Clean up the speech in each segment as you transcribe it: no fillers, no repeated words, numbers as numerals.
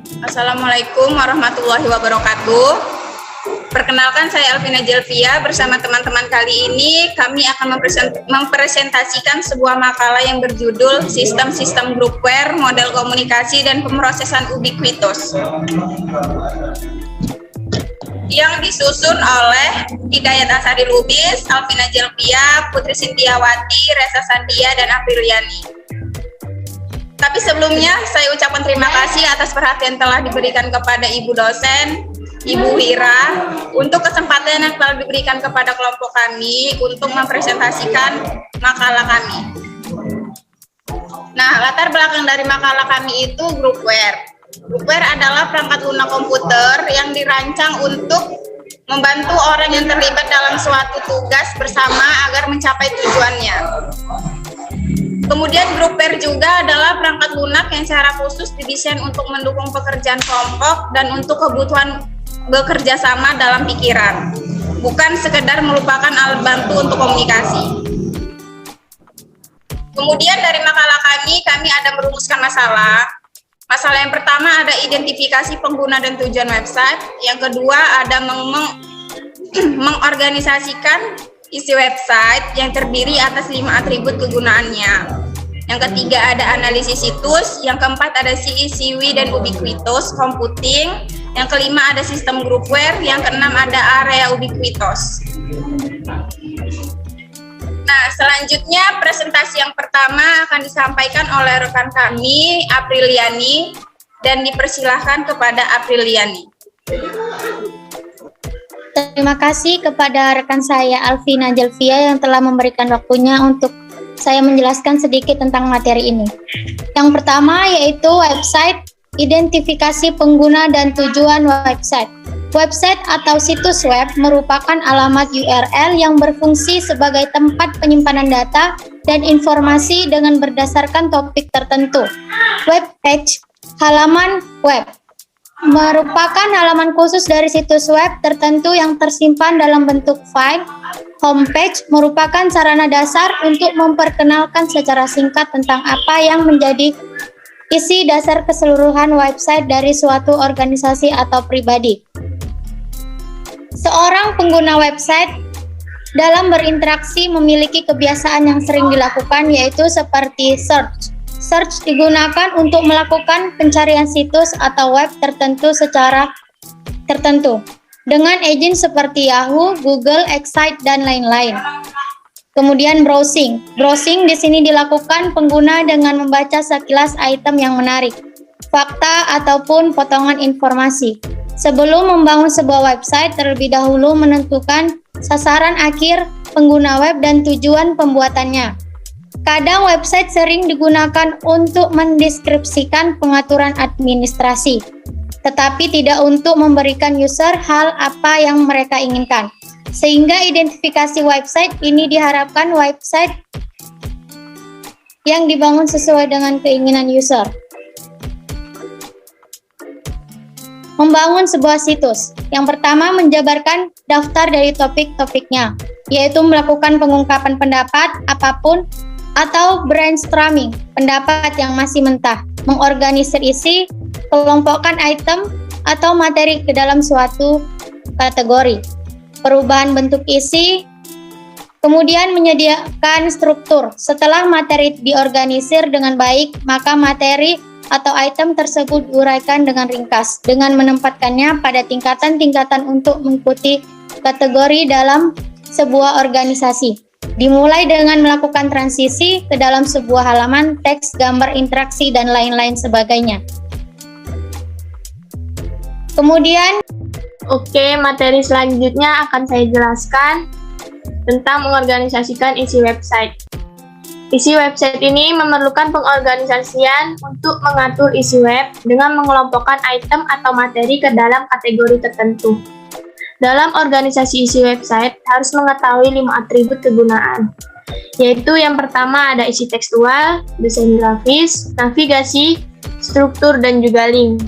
Assalamualaikum warahmatullahi wabarakatuh. Perkenalkan, saya Alvina Jelvia. Bersama teman-teman kali ini kami akan mempresentasikan sebuah makalah yang berjudul Sistem-Sistem Groupware, Model Komunikasi dan Pemrosesan Ubiquitous, yang disusun oleh Hidayat Asari Lubis, Alvina Jelvia, Putri Sintiawati, Reza Sandia, dan Apriliani. Tapi sebelumnya saya ucapkan terima kasih atas perhatian telah diberikan kepada Ibu dosen, Ibu Wira, untuk kesempatan yang telah diberikan kepada kelompok kami untuk mempresentasikan makalah kami. Nah, latar belakang dari makalah kami itu groupware. Groupware adalah perangkat lunak komputer yang dirancang untuk membantu orang yang terlibat dalam suatu tugas bersama agar mencapai tujuannya. Kemudian groupware juga adalah perangkat lunak yang secara khusus didesain untuk mendukung pekerjaan kelompok dan untuk kebutuhan bekerja sama dalam pikiran, bukan sekedar merupakan alat bantu untuk komunikasi. Kemudian dari makalah kami ada merumuskan masalah. Masalah yang pertama ada identifikasi pengguna dan tujuan website. Yang kedua ada mengorganisasikan isi website yang terdiri atas 5 atribut kegunaannya. Yang ketiga ada analisis situs. Yang keempat ada CI, CW, dan ubiquitous computing. Yang kelima ada sistem groupware. Yang keenam ada area ubiquitous. Nah, selanjutnya presentasi yang pertama akan disampaikan oleh rekan kami, Apriliani, dan dipersilahkan kepada Apriliani. Terima kasih kepada rekan saya Alvina Jelvia yang telah memberikan waktunya untuk saya menjelaskan sedikit tentang materi ini. Yang pertama yaitu website, identifikasi pengguna dan tujuan website. Website atau situs web merupakan alamat URL yang berfungsi sebagai tempat penyimpanan data dan informasi dengan berdasarkan topik tertentu. Web page, halaman web, merupakan halaman khusus dari situs web tertentu yang tersimpan dalam bentuk file. Homepage merupakan sarana dasar untuk memperkenalkan secara singkat tentang apa yang menjadi isi dasar keseluruhan website dari suatu organisasi atau pribadi. Seorang pengguna website dalam berinteraksi memiliki kebiasaan yang sering dilakukan, yaitu seperti search. Search digunakan untuk melakukan pencarian situs atau web tertentu secara tertentu dengan engine seperti Yahoo, Google, Excite, dan lain-lain. Kemudian browsing. Browsing di sini dilakukan pengguna dengan membaca sekilas item yang menarik, fakta ataupun potongan informasi. Sebelum membangun sebuah website, terlebih dahulu menentukan sasaran akhir pengguna web dan tujuan pembuatannya. Kadang website sering digunakan untuk mendeskripsikan pengaturan administrasi, tetapi tidak untuk memberikan user hal apa yang mereka inginkan. Sehingga identifikasi website ini diharapkan website yang dibangun sesuai dengan keinginan user. Membangun sebuah situs. Yang pertama, menjabarkan daftar dari topik-topiknya, yaitu melakukan pengungkapan pendapat apapun atau brainstorming, pendapat yang masih mentah, mengorganisir isi, kelompokkan item atau materi ke dalam suatu kategori, perubahan bentuk isi, kemudian menyediakan struktur. Setelah materi diorganisir dengan baik, maka materi atau item tersebut diuraikan dengan ringkas, dengan menempatkannya pada tingkatan-tingkatan untuk mengikuti kategori dalam sebuah organisasi. Dimulai dengan melakukan transisi ke dalam sebuah halaman, teks, gambar, interaksi, dan lain-lain sebagainya. Kemudian, materi selanjutnya akan saya jelaskan tentang mengorganisasikan isi website. Isi website ini memerlukan pengorganisasian untuk mengatur isi web dengan mengelompokkan item atau materi ke dalam kategori tertentu. Dalam organisasi isi website harus mengetahui 5 atribut kegunaan, yaitu yang pertama ada isi tekstual, desain grafis, navigasi, struktur, dan juga link.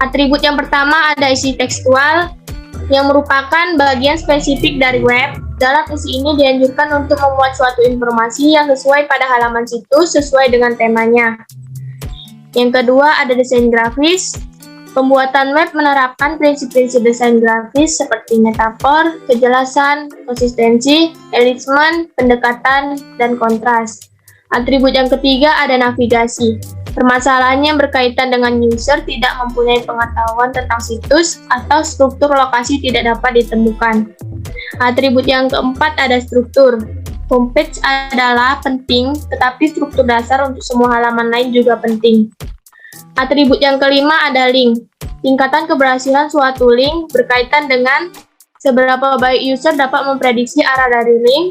Atribut yang pertama ada isi tekstual, yang merupakan bagian spesifik dari web Dalam isi ini dianjurkan untuk memuat suatu informasi yang sesuai pada halaman situs sesuai dengan temanya. Yang kedua ada desain grafis. Pembuatan web menerapkan prinsip-prinsip desain grafis seperti metafor, kejelasan, konsistensi, alignment, pendekatan, dan kontras. Atribut yang ketiga ada navigasi. Permasalahan yang berkaitan dengan user tidak mempunyai pengetahuan tentang situs atau struktur lokasi tidak dapat ditemukan. Atribut yang keempat ada struktur. Homepage adalah penting, tetapi struktur dasar untuk semua halaman lain juga penting. Atribut yang kelima ada link. Tingkatan keberhasilan suatu link berkaitan dengan seberapa baik user dapat memprediksi arah dari link.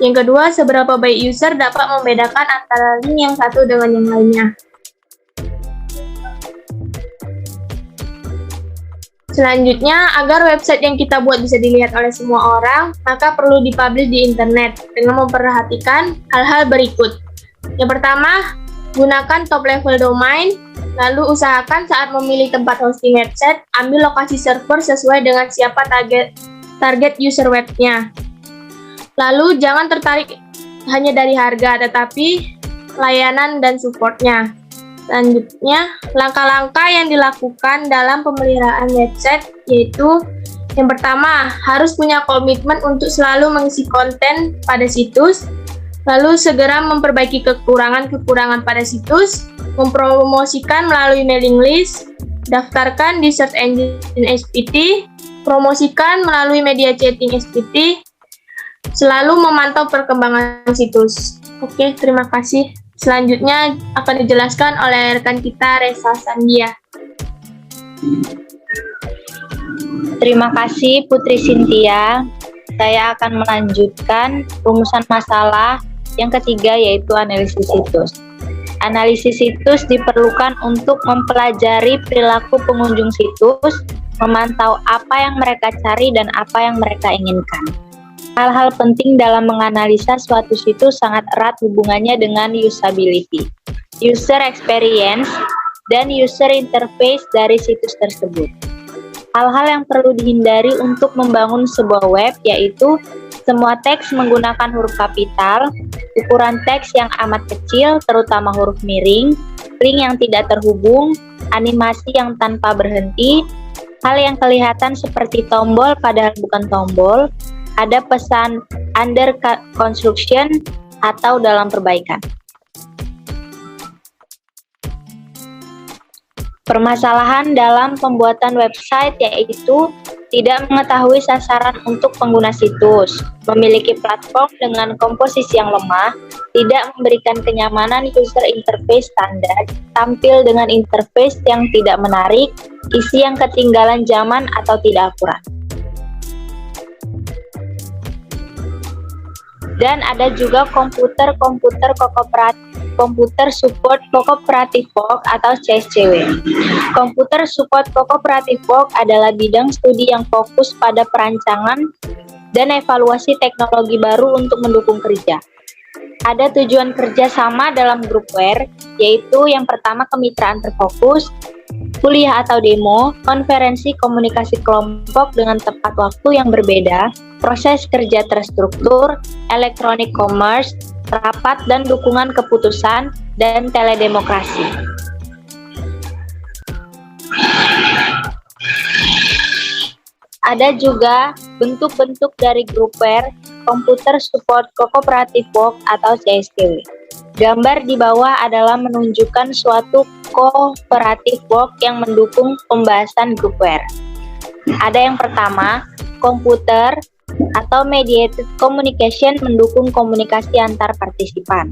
Yang kedua, seberapa baik user dapat membedakan antara link yang satu dengan yang lainnya. Selanjutnya, agar website yang kita buat bisa dilihat oleh semua orang, maka perlu dipublish di internet dengan memperhatikan hal-hal berikut. Yang pertama, gunakan top level domain, lalu usahakan saat memilih tempat hosting website, ambil lokasi server sesuai dengan siapa target user webnya. Lalu jangan tertarik hanya dari harga, tetapi layanan dan supportnya. Selanjutnya, langkah-langkah yang dilakukan dalam pemeliharaan website yaitu yang pertama, harus punya komitmen untuk selalu mengisi konten pada situs, lalu segera memperbaiki kekurangan-kekurangan pada situs, mempromosikan melalui mailing list, daftarkan di search engine SPT, promosikan melalui media chatting SPT, selalu memantau perkembangan situs. Oke, terima kasih. Selanjutnya akan dijelaskan oleh rekan kita Resa Sandia. Terima kasih Putri Cynthia. Saya akan melanjutkan rumusan masalah yang ketiga yaitu analisis situs. Analisis situs diperlukan untuk mempelajari perilaku pengunjung situs, memantau apa yang mereka cari dan apa yang mereka inginkan. Hal-hal penting dalam menganalisa suatu situs sangat erat hubungannya dengan usability, user experience, dan user interface dari situs tersebut. Hal-hal yang perlu dihindari untuk membangun sebuah web yaitu semua teks menggunakan huruf kapital, ukuran teks yang amat kecil terutama huruf miring, link yang tidak terhubung, animasi yang tanpa berhenti, hal yang kelihatan seperti tombol padahal bukan tombol, ada pesan under construction atau dalam perbaikan. Permasalahan dalam pembuatan website yaitu tidak mengetahui sasaran untuk pengguna situs, memiliki platform dengan komposisi yang lemah, tidak memberikan kenyamanan user interface standar, tampil dengan interface yang tidak menarik, isi yang ketinggalan zaman atau tidak akurat. Dan ada juga komputer support cooperative work atau CSCW. Komputer support cooperative work adalah bidang studi yang fokus pada perancangan dan evaluasi teknologi baru untuk mendukung kerja. Ada tujuan kerja sama dalam groupware, yaitu yang pertama kemitraan terfokus, kuliah atau demo, konferensi komunikasi kelompok dengan tepat waktu yang berbeda, proses kerja terstruktur, electronic commerce, rapat dan dukungan keputusan, dan teledemokrasi. Ada juga bentuk-bentuk dari groupware, komputer support cooperative work atau CSCW. Gambar di bawah adalah menunjukkan suatu cooperative work yang mendukung pembahasan groupware. Ada yang pertama, komputer atau mediated communication mendukung komunikasi antar partisipan.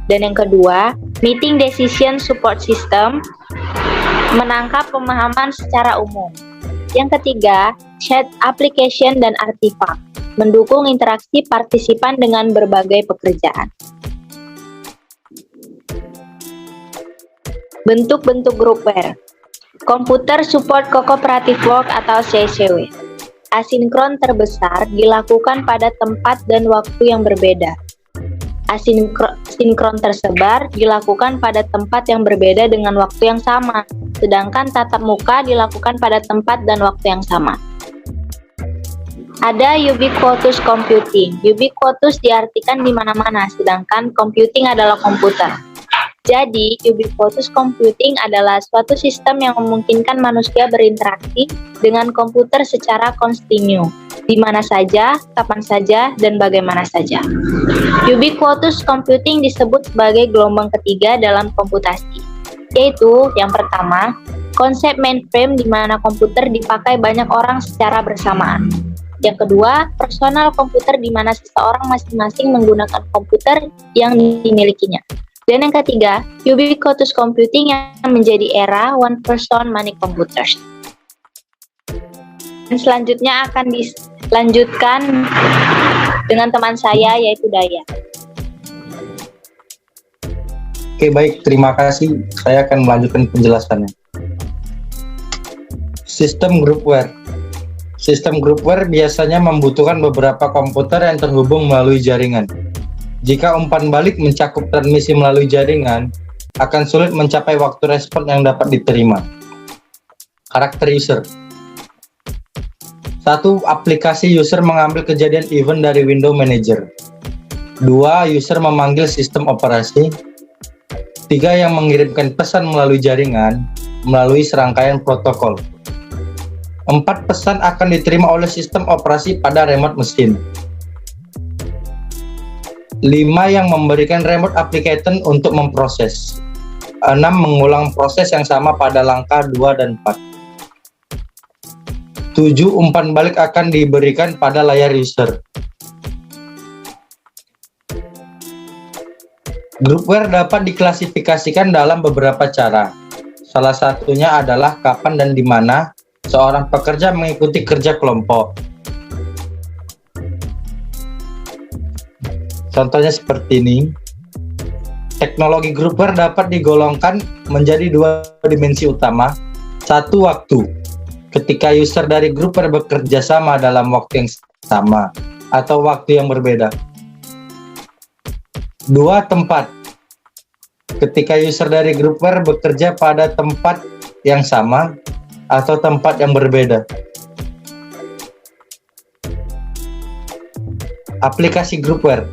Dan yang kedua, meeting decision support system menangkap pemahaman secara umum. Yang ketiga, chat application dan artifak mendukung interaksi partisipan dengan berbagai pekerjaan. Bentuk-bentuk groupware. Komputer support cooperative work atau CSCW. Asinkron terbesar dilakukan pada tempat dan waktu yang berbeda. Asinkron tersebar dilakukan pada tempat yang berbeda dengan waktu yang sama, sedangkan tatap muka dilakukan pada tempat dan waktu yang sama. Ada ubiquitous computing. Ubiquitous diartikan di mana-mana, sedangkan computing adalah komputer. Jadi, ubiquitous computing adalah suatu sistem yang memungkinkan manusia berinteraksi dengan komputer secara kontinu, di mana saja, kapan saja, dan bagaimana saja. Ubiquitous computing disebut sebagai gelombang ketiga dalam komputasi, yaitu yang pertama, konsep mainframe di mana komputer dipakai banyak orang secara bersamaan. Yang kedua, personal komputer di mana seseorang masing-masing menggunakan komputer yang dimilikinya. Dan yang ketiga, ubiquitous computing yang menjadi era one person many computers. Dan selanjutnya akan dilanjutkan dengan teman saya yaitu Daya. Oke, baik, terima kasih. Saya akan melanjutkan penjelasannya. Sistem groupware. Sistem groupware biasanya membutuhkan beberapa komputer yang terhubung melalui jaringan. Jika umpan balik mencakup transmisi melalui jaringan, akan sulit mencapai waktu respon yang dapat diterima. Karakter user. 1. Aplikasi user mengambil kejadian event dari window manager. 2. User memanggil sistem operasi. 3. Yang mengirimkan pesan melalui jaringan melalui serangkaian protokol. 4. Pesan akan diterima oleh sistem operasi pada remote mesin. 5. Yang memberikan remote application untuk memproses. 6. Mengulang proses yang sama pada langkah 2 dan 4. 7. Umpan balik akan diberikan pada layar user. Groupware dapat diklasifikasikan dalam beberapa cara. Salah satunya adalah kapan dan di mana seorang pekerja mengikuti kerja kelompok. Contohnya seperti ini. Teknologi groupware dapat digolongkan menjadi 2 dimensi utama. 1. Waktu. Ketika user dari groupware bekerja sama dalam waktu yang sama atau waktu yang berbeda. 2. Tempat. Ketika user dari groupware bekerja pada tempat yang sama atau tempat yang berbeda. Aplikasi groupware.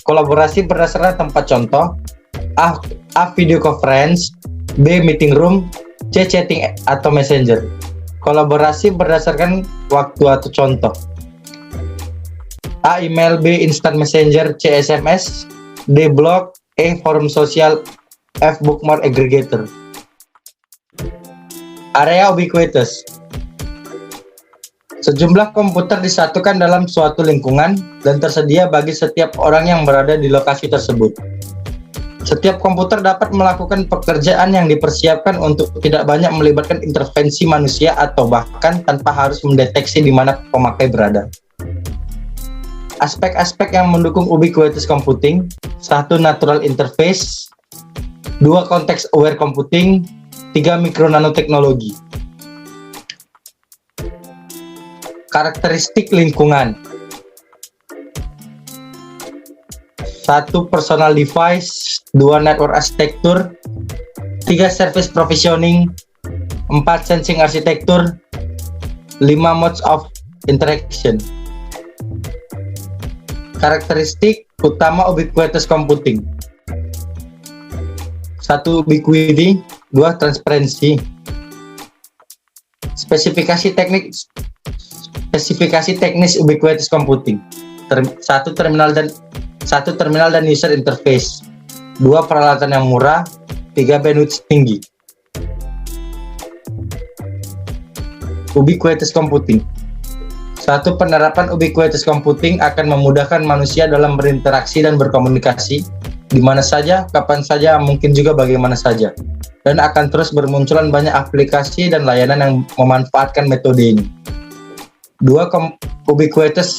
Kolaborasi berdasarkan tempat contoh. A. Video conference. B. Meeting room. C. Chatting atau messenger. Kolaborasi berdasarkan waktu atau contoh. A. Email. B. Instant messenger. C. SMS. D. Blog. E. Forum sosial. F. Bookmark aggregator. Area ubiquitous. Sejumlah komputer disatukan dalam suatu lingkungan dan tersedia bagi setiap orang yang berada di lokasi tersebut. Setiap komputer dapat melakukan pekerjaan yang dipersiapkan untuk tidak banyak melibatkan intervensi manusia atau bahkan tanpa harus mendeteksi di mana pemakai berada. Aspek-aspek yang mendukung ubiquitous computing. 1. Natural interface. 2. Context aware computing. 3. Mikro nanoteknologi. Karakteristik lingkungan. 1. Personal device. 2. Network architecture. 3. Service provisioning. 4. Sensing architecture. 5. Modes of interaction. Karakteristik utama ubiquitous computing. 1. Ubiquity. 2. Transparency. Spesifikasi teknis ubiquitous computing. 1. Terminal dan user interface. 2. Peralatan yang murah. 3. Bandwidth tinggi. Ubiquitous computing. 1. Penerapan ubiquitous computing akan memudahkan manusia dalam berinteraksi dan berkomunikasi di mana saja, kapan saja, mungkin juga bagaimana saja. Dan akan terus bermunculan banyak aplikasi dan layanan yang memanfaatkan metode ini. 2. Ubiquitous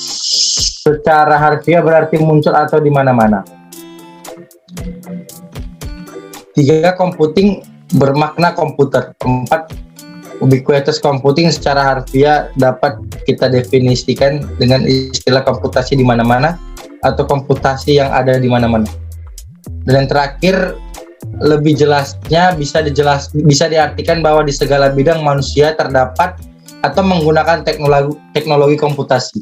secara harfiah berarti muncul atau di mana-mana. 3. Computing bermakna komputer. 4. Ubiquitous computing secara harfiah dapat kita definisikan dengan istilah komputasi di mana-mana atau komputasi yang ada di mana-mana. Dan yang terakhir, lebih jelasnya bisa diartikan bahwa di segala bidang manusia terdapat atau menggunakan teknologi komputasi.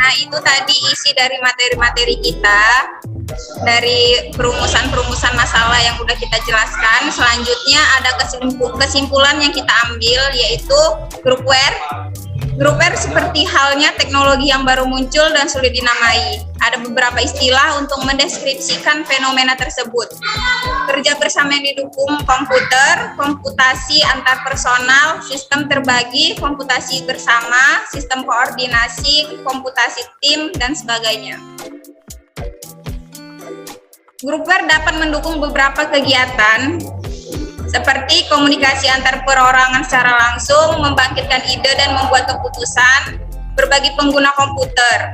Nah, itu tadi isi dari materi-materi kita, dari perumusan masalah yang udah kita jelaskan. Selanjutnya ada kesimpulan yang kita ambil, yaitu groupware. Groupware seperti halnya teknologi yang baru muncul dan sulit dinamai. Ada beberapa istilah untuk mendeskripsikan fenomena tersebut. Kerja bersama yang didukung komputer, komputasi antar personal, sistem terbagi, komputasi bersama, sistem koordinasi, komputasi tim, dan sebagainya. Groupware dapat mendukung beberapa kegiatan seperti komunikasi antar perorangan secara langsung, membangkitkan ide dan membuat keputusan, berbagi pengguna komputer.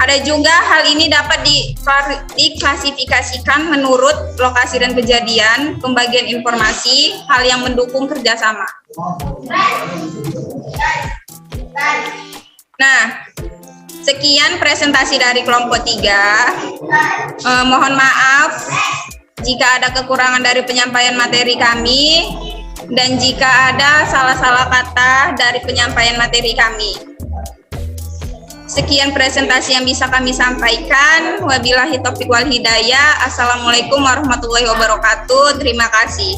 Ada juga hal ini dapat diklasifikasikan menurut lokasi dan kejadian, pembagian informasi, hal yang mendukung kerjasama. Nah, sekian presentasi dari kelompok 3. Mohon maaf jika ada kekurangan dari penyampaian materi kami dan jika ada salah-salah kata dari penyampaian materi kami. Sekian presentasi yang bisa kami sampaikan. Wabillahi taufiq wal hidayah. Assalamualaikum warahmatullahi wabarakatuh. Terima kasih.